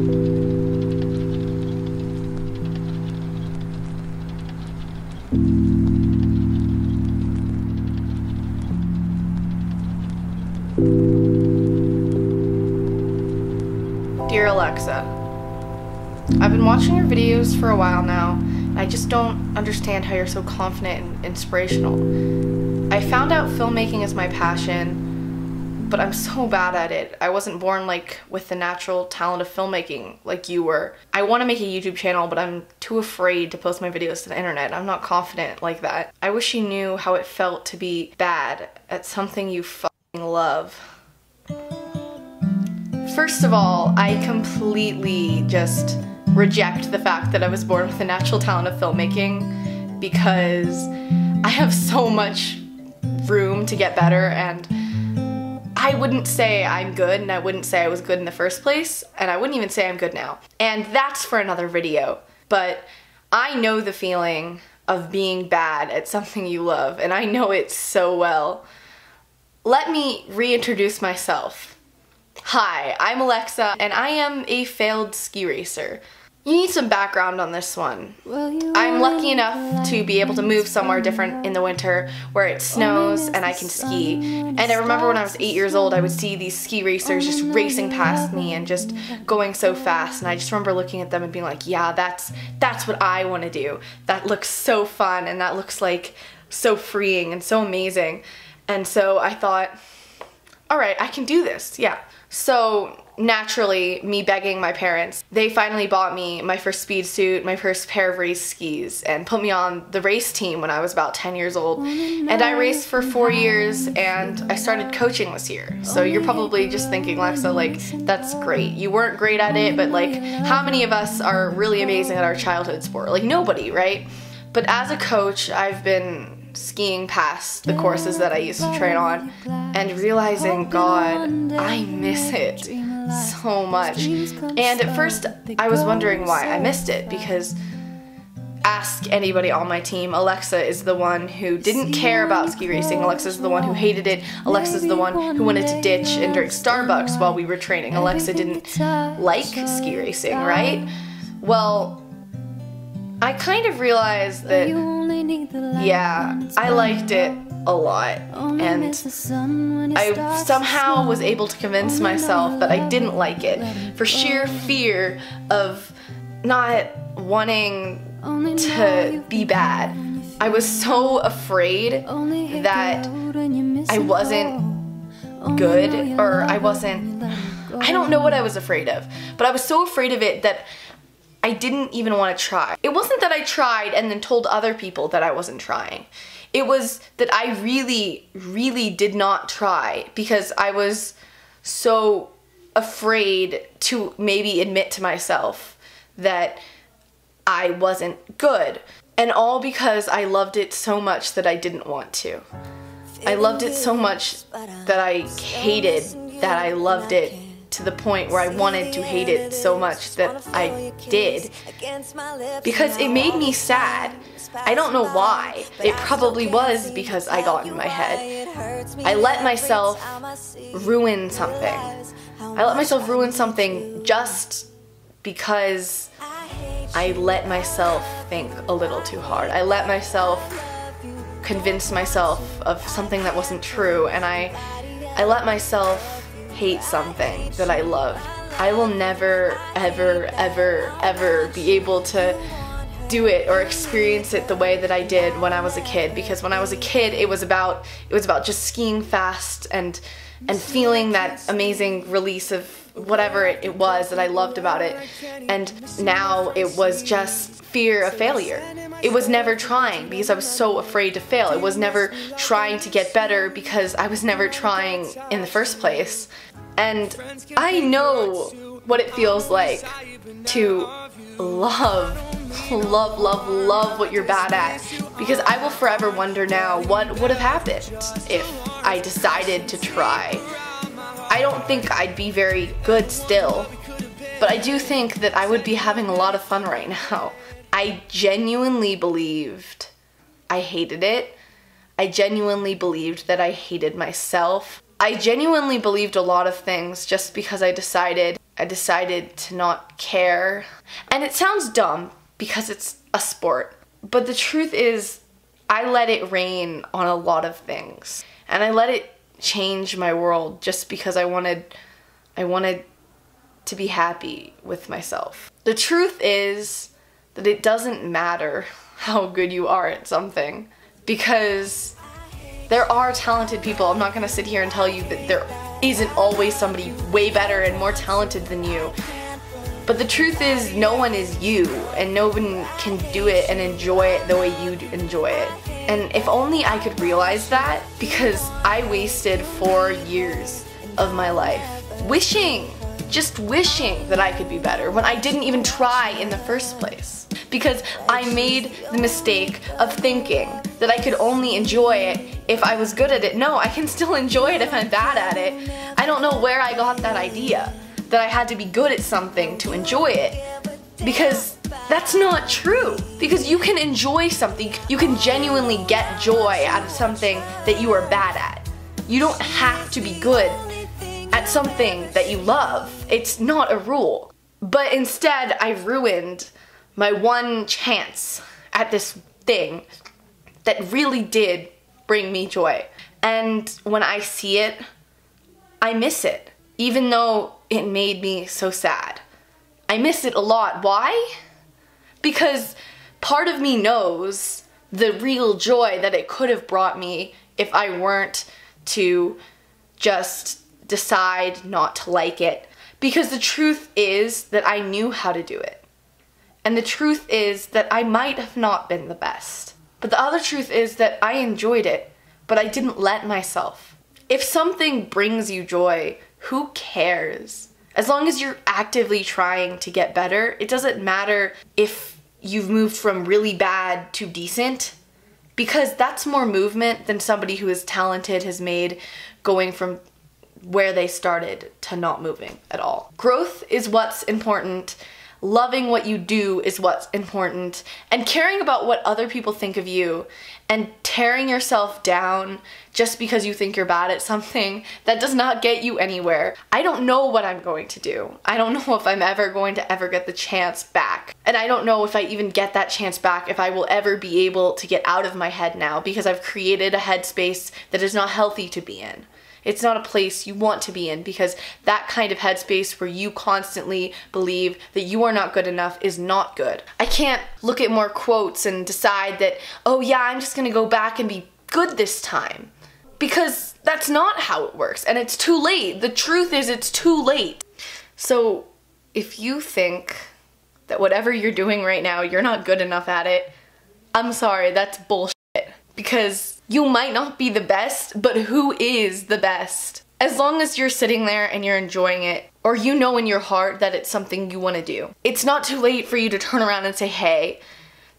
Dear Alexa, I've been watching your videos for a while now, and I just don't understand how you're so confident and inspirational. I found out filmmaking is my passion, but I'm so bad at it. I wasn't born with the natural talent of filmmaking like you were. I want to make a YouTube channel, but I'm too afraid to post my videos to the internet. I'm not confident like that. I wish you knew how it felt to be bad at something you fucking love. First of all, I completely just reject the fact that I was born with the natural talent of filmmaking, because I have so much room to get better, and I wouldn't say I'm good, and I wouldn't say I was good in the first place, and I wouldn't even say I'm good now. And that's for another video. But I know the feeling of being bad at something you love, and I know it so well. Let me reintroduce myself. Hi, I'm Alexa, and I am a failed ski racer. You need some background on this one. I'm lucky enough to be able to move somewhere different in the winter where it snows and I can ski. And I remember when I was 8 years old, I would see these ski racers just racing past me and just going so fast. And I just remember looking at them and being like, yeah, that's what I want to do. That looks so fun, and that looks like so freeing and so amazing. And so I thought, all right, I can do this, yeah. So naturally, me begging my parents, they finally bought me my first speed suit, my first pair of race skis, and put me on the race team when I was about 10 years old. And I raced for 4 years, and I started coaching this year. So you're probably just thinking, Alexa, that's great. You weren't great at it, but how many of us are really amazing at our childhood sport? Nobody, right? But as a coach, I've been skiing past the courses that I used to train on and realizing, God, I miss it so much. And at first I was wondering why I missed it, because ask anybody on my team, Alexa is the one who didn't care about ski racing. Alexa's the one who hated it. Alexa's the one who wanted to ditch and drink Starbucks while we were training. Alexa didn't like ski racing, right? Well, I kind of realized that, yeah, I liked it a lot, and I somehow was able to convince myself that I didn't like it for sheer fear of not wanting to be bad. I was so afraid that I wasn't good, or I don't know what I was afraid of, but I was so afraid of it that I didn't even want to try. It wasn't that I tried and then told other people that I wasn't trying. It was that I really, really did not try because I was so afraid to maybe admit to myself that I wasn't good. And all because I loved it so much that I didn't want to. I loved it so much that I hated that I loved it, to the point where I wanted to hate it so much that I did, because it made me sad. I don't know why. It probably was because I got in my head. I let myself ruin something. I let myself ruin something just because I let myself think a little too hard. I let myself convince myself of something that wasn't true, and I let myself hate something that I love. I will never, ever, ever, ever be able to do it or experience it the way that I did when I was a kid, because when I was a kid it was about just skiing fast and feeling that amazing release of whatever it was that I loved about it. And now it was just fear of failure. It was never trying because I was so afraid to fail. It was never trying to get better because I was never trying in the first place. And I know what it feels like to love what you're bad at, because I will forever wonder now what would have happened if I decided to try. I don't think I'd be very good still, but I do think that I would be having a lot of fun right now. I genuinely believed I hated it. I genuinely believed that I hated myself. I genuinely believed a lot of things just because I decided I decided to not care. And it sounds dumb because it's a sport, but the truth is I let it rain on a lot of things. And I let it change my world just because I wanted to be happy with myself. The truth is that it doesn't matter how good you are at something, because there are talented people. I'm not gonna sit here and tell you that there isn't always somebody way better and more talented than you. But the truth is, no one is you, and no one can do it and enjoy it the way you enjoy it. And if only I could realize that, because I wasted 4 years of my life just wishing that I could be better when I didn't even try in the first place. Because I made the mistake of thinking that I could only enjoy it if I was good at it. No, I can still enjoy it if I'm bad at it. I don't know where I got that idea, that I had to be good at something to enjoy it. Because that's not true. Because you can enjoy something, you can genuinely get joy out of something that you are bad at. You don't have to be good at something that you love. It's not a rule. But instead, I ruined my one chance at this thing that really did bring me joy. And when I see it, I miss it. Even though it made me so sad. I miss it a lot. Why? Because part of me knows the real joy that it could have brought me if I weren't to just decide not to like it. Because the truth is that I knew how to do it. And the truth is that I might have not been the best. But the other truth is that I enjoyed it, but I didn't let myself. If something brings you joy, who cares? As long as you're actively trying to get better, it doesn't matter if you've moved from really bad to decent, because that's more movement than somebody who is talented has made going from where they started to not moving at all. Growth is what's important. Loving what you do is what's important, and caring about what other people think of you and tearing yourself down just because you think you're bad at something, that does not get you anywhere. I don't know what I'm going to do. I don't know if I'm ever going to ever get the chance back. And I don't know if I even get that chance back, if I will ever be able to get out of my head now, because I've created a headspace that is not healthy to be in. It's not a place you want to be in, because that kind of headspace where you constantly believe that you are not good enough is not good. I can't look at more quotes and decide that, oh yeah, I'm just gonna go back and be good this time. Because that's not how it works, and it's too late. The truth is, it's too late. So if you think that whatever you're doing right now, you're not good enough at it, I'm sorry, that's bullshit. Because you might not be the best, but who is the best? As long as you're sitting there and you're enjoying it, or you know in your heart that it's something you want to do, it's not too late for you to turn around and say, hey,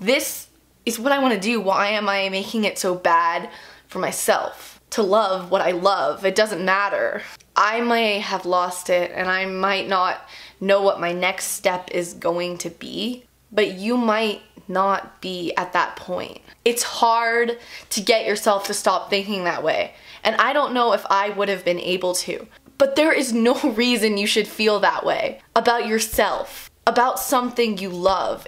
this is what I want to do. Why am I making it so bad for myself? To love what I love, it doesn't matter. I may have lost it and I might not know what my next step is going to be, but you might not be at that point. It's hard to get yourself to stop thinking that way, and I don't know if I would have been able to. But there is no reason you should feel that way about yourself, about something you love.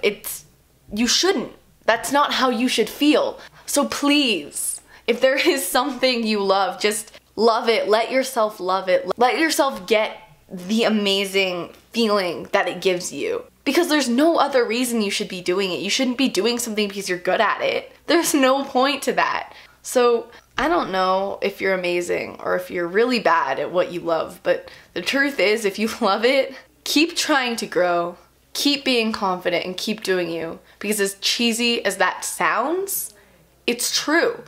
You shouldn't. That's not how you should feel. So please, if there is something you love, just love it. Let yourself love it. Let yourself get the amazing feeling that it gives you. Because there's no other reason you should be doing it. You shouldn't be doing something because you're good at it. There's no point to that. So I don't know if you're amazing or if you're really bad at what you love, but the truth is, if you love it, keep trying to grow, keep being confident, and keep doing you. Because as cheesy as that sounds, it's true.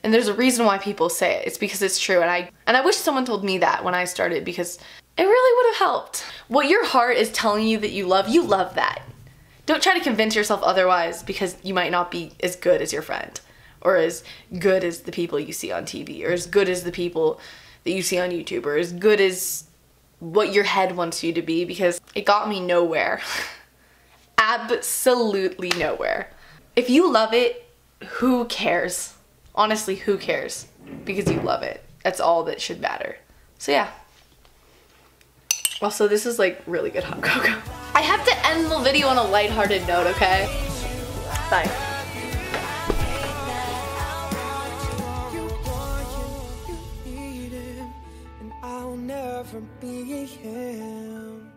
And there's a reason why people say it. It's because it's true. And I wish someone told me that when I started, because it really would have helped. What your heart is telling you that you love that. Don't try to convince yourself otherwise, because you might not be as good as your friend, or as good as the people you see on TV, or as good as the people that you see on YouTube, or as good as what your head wants you to be, because it got me nowhere. Absolutely nowhere. If you love it, who cares? Honestly, who cares? Because you love it. That's all that should matter. So yeah. Also, this is like really good hot cocoa. I have to end the video on a lighthearted note, okay? Bye. I'll never be him.